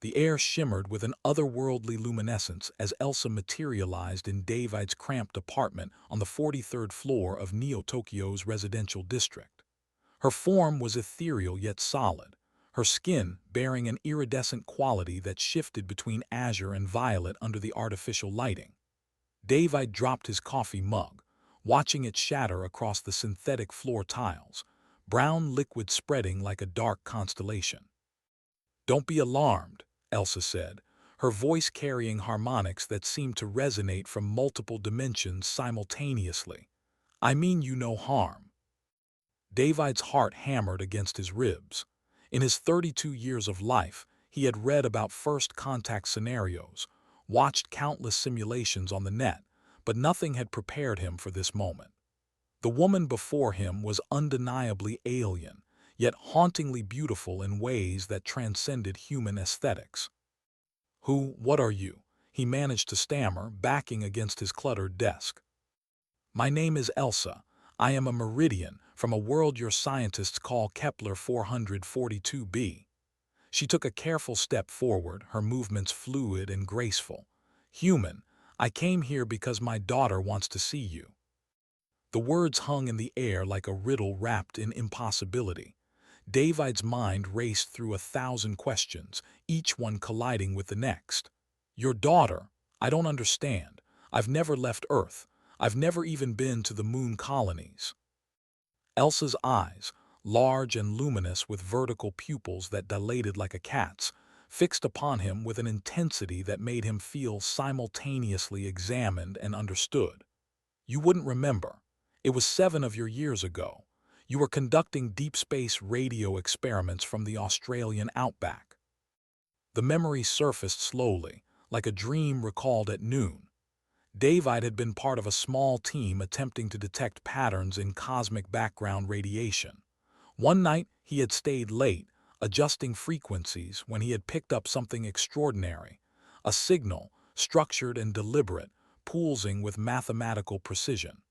The air shimmered with an otherworldly luminescence as Elsa materialized in David's cramped apartment on the 43rd floor of Neo-Tokyo's residential district. Her form was ethereal yet solid, her skin bearing an iridescent quality that shifted between azure and violet under the artificial lighting. David dropped his coffee mug, watching it shatter across the synthetic floor tiles, brown liquid spreading like a dark constellation. "Don't be alarmed," Elsa said, her voice carrying harmonics that seemed to resonate from multiple dimensions simultaneously. "I mean you no harm." David's heart hammered against his ribs. In his 32 years of life, he had read about first-contact scenarios, watched countless simulations on the net, but nothing had prepared him for this moment. The woman before him was undeniably alien, yet hauntingly beautiful in ways that transcended human aesthetics. What are you?" he managed to stammer, backing against his cluttered desk. "My name is Elsa. I am a Meridian from a world your scientists call Kepler 442b. She took a careful step forward, her movements fluid and graceful. "Human, I came here because my daughter wants to see you." The words hung in the air like a riddle wrapped in impossibility. David's mind raced through 1,000 questions, each one colliding with the next. "Your daughter? I don't understand. I've never left Earth. I've never even been to the moon colonies." Elsa's eyes, large and luminous with vertical pupils that dilated like a cat's, fixed upon him with an intensity that made him feel simultaneously examined and understood. "You wouldn't remember. It was 7 of your years ago. You were conducting deep space radio experiments from the Australian outback." The memory surfaced slowly, like a dream recalled at noon. David had been part of a small team attempting to detect patterns in cosmic background radiation. One night, he had stayed late, adjusting frequencies when he had picked up something extraordinary, a signal, structured and deliberate, pulsing with mathematical precision.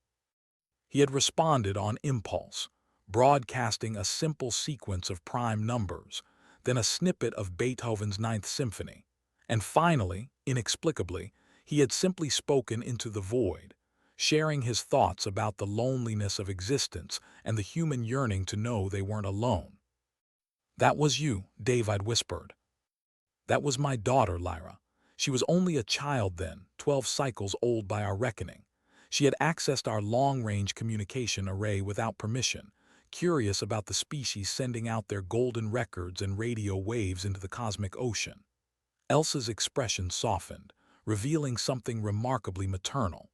He had responded on impulse, broadcasting a simple sequence of prime numbers, then a snippet of Beethoven's Ninth Symphony, and finally, inexplicably, he had simply spoken into the void, sharing his thoughts about the loneliness of existence and the human yearning to know they weren't alone. "That was you," David whispered. "That was my daughter, Lyra. She was only a child then, 12 cycles old by our reckoning. She had accessed our long-range communication array without permission, curious about the species sending out their golden records and radio waves into the cosmic ocean." Elsa's expression softened, revealing something remarkably maternal.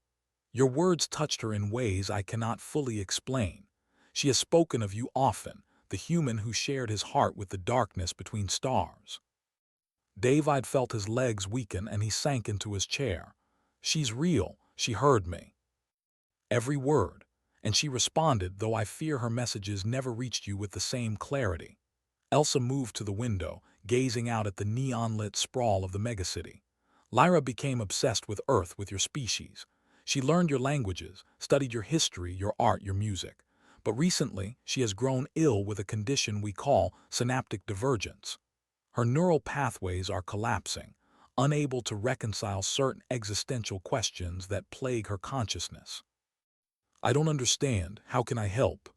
"Your words touched her in ways I cannot fully explain. She has spoken of you often, the human who shared his heart with the darkness between stars." David felt his legs weaken and he sank into his chair. "She's real, she heard me." "Every word. And she responded, though I fear her messages never reached you with the same clarity." Elsa moved to the window, gazing out at the neon-lit sprawl of the megacity. "Lyra became obsessed with Earth, with your species. She learned your languages, studied your history, your art, your music. But recently, she has grown ill with a condition we call synaptic divergence. Her neural pathways are collapsing, unable to reconcile certain existential questions that plague her consciousness." "I don't understand. How can I help?"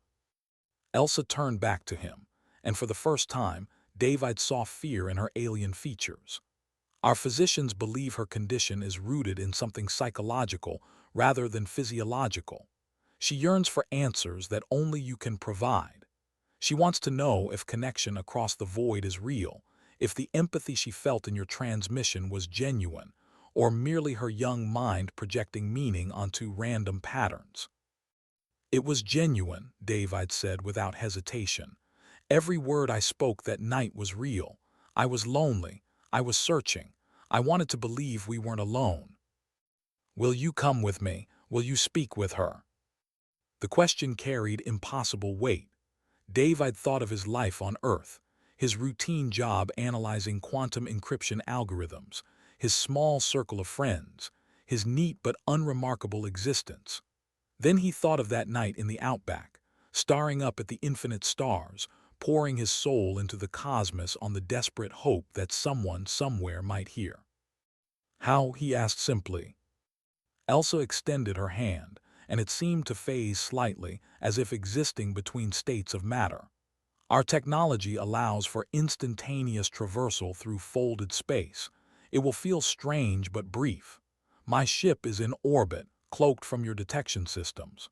Elsa turned back to him, and for the first time, David saw fear in her alien features. "Our physicians believe her condition is rooted in something psychological rather than physiological. She yearns for answers that only you can provide. She wants to know if connection across the void is real, if the empathy she felt in your transmission was genuine, or merely her young mind projecting meaning onto random patterns." "It was genuine," David said without hesitation. "Every word I spoke that night was real. I was lonely. I was searching. I wanted to believe we weren't alone." "Will you come with me? Will you speak with her?" The question carried impossible weight. David thought of his life on Earth, his routine job analyzing quantum encryption algorithms, his small circle of friends, his neat but unremarkable existence. Then he thought of that night in the outback, staring up at the infinite stars, pouring his soul into the cosmos on the desperate hope that someone somewhere might hear. How? He asked simply. Elsa extended her hand, and it seemed to phase slightly, as if existing between states of matter. Our technology allows for instantaneous traversal through folded space. It will feel strange but brief. My ship is in orbit, cloaked from your detection systems.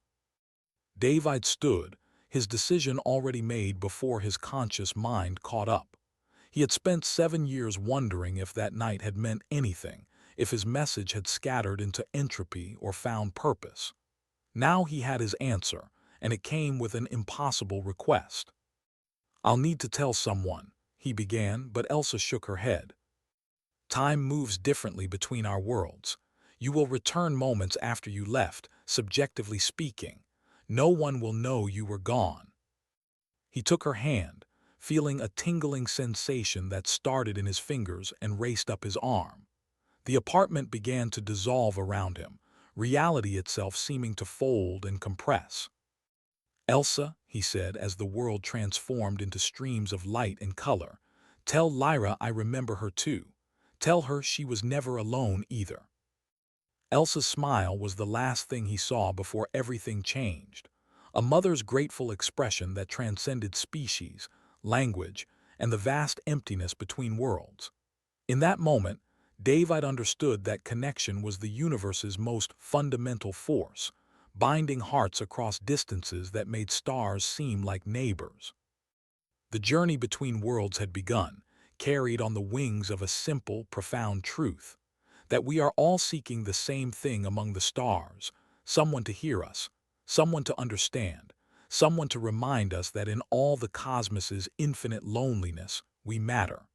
David stood, his decision already made before his conscious mind caught up. He had spent 7 years wondering if that night had meant anything, if his message had scattered into entropy or found purpose. Now he had his answer, and it came with an impossible request. "I'll need to tell someone," he began, but Elsa shook her head. "Time moves differently between our worlds. You will return moments after you left, subjectively speaking. No one will know you were gone." He took her hand, feeling a tingling sensation that started in his fingers and raced up his arm. The apartment began to dissolve around him, reality itself seeming to fold and compress. "Elsa," he said as the world transformed into streams of light and color, "tell Lyra I remember her too. Tell her she was never alone either." Elsa's smile was the last thing he saw before everything changed. A mother's grateful expression that transcended species, language, and the vast emptiness between worlds. In that moment, David understood that connection was the universe's most fundamental force, binding hearts across distances that made stars seem like neighbors. The journey between worlds had begun, carried on the wings of a simple, profound truth, that we are all seeking the same thing among the stars, someone to hear us, someone to understand, someone to remind us that in all the cosmos's infinite loneliness, we matter.